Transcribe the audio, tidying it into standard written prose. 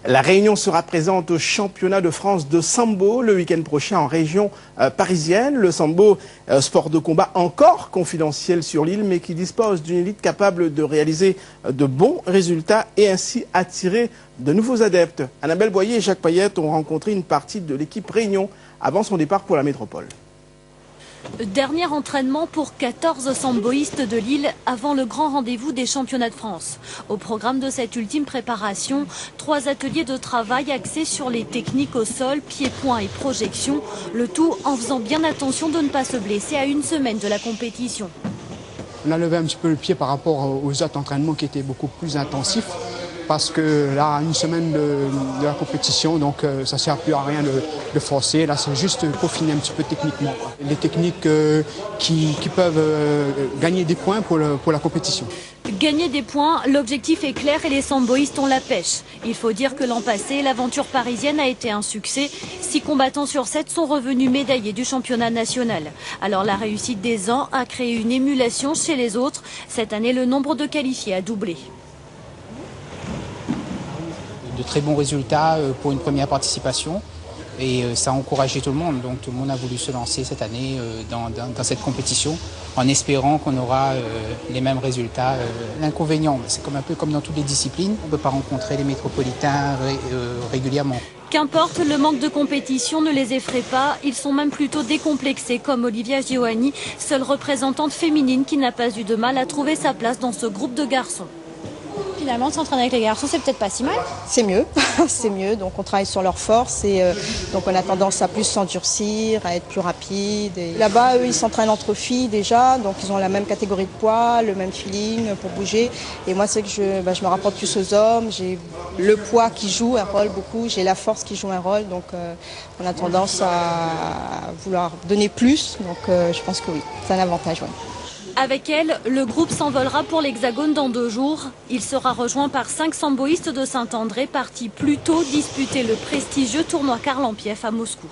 La Réunion sera présente au championnat de France de sambo le week-end prochain en région parisienne. Le sambo, sport de combat encore confidentiel sur l'île, mais qui dispose d'une élite capable de réaliser de bons résultats et ainsi attirer de nouveaux adeptes. Annabelle Boyer et Jacques Payette ont rencontré une partie de l'équipe Réunion avant son départ pour la métropole. Dernier entraînement pour 14 samboïstes de Lille avant le grand rendez-vous des championnats de France. Au programme de cette ultime préparation, 3 ateliers de travail axés sur les techniques au sol, pieds-points et projection, le tout en faisant bien attention de ne pas se blesser à une semaine de la compétition. On a levé un petit peu le pied par rapport aux autres entraînements qui étaient beaucoup plus intensifs. Parce que là, une semaine de la compétition, donc ça ne sert plus à rien de forcer. Là, c'est juste peaufiner un petit peu techniquement. Les techniques qui peuvent gagner des points pour la compétition. Gagner des points, l'objectif est clair et les samboïstes ont la pêche. Il faut dire que l'an passé, l'aventure parisienne a été un succès. 6 combattants sur 7 sont revenus médaillés du championnat national. Alors la réussite des ans a créé une émulation chez les autres. Cette année, le nombre de qualifiés a doublé. De très bons résultats pour une première participation et ça a encouragé tout le monde. Donc tout le monde a voulu se lancer cette année dans cette compétition en espérant qu'on aura les mêmes résultats. L'inconvénient, c'est un peu comme dans toutes les disciplines, on ne peut pas rencontrer les métropolitains régulièrement. Qu'importe, le manque de compétition ne les effraie pas, ils sont même plutôt décomplexés comme Olivia Gioani, seule représentante féminine qui n'a pas eu de mal à trouver sa place dans ce groupe de garçons. Finalement, s'entraîner avec les garçons, c'est peut-être pas si mal. C'est mieux, c'est mieux. Donc on travaille sur leurs forces et donc on a tendance à plus s'endurcir, à être plus rapide. Là-bas, eux, ils s'entraînent entre filles déjà, donc ils ont la même catégorie de poids, le même feeling pour bouger. Et moi, c'est que je me rapporte plus aux hommes. J'ai le poids qui joue un rôle beaucoup, j'ai la force qui joue un rôle. Donc on a tendance à vouloir donner plus. Donc je pense que oui, c'est un avantage. Ouais. Avec elle, le groupe s'envolera pour l'Hexagone dans 2 jours. Il sera rejoint par 5 samboïstes de Saint-André, partis plus tôt disputer le prestigieux tournoi Karl Ampief à Moscou.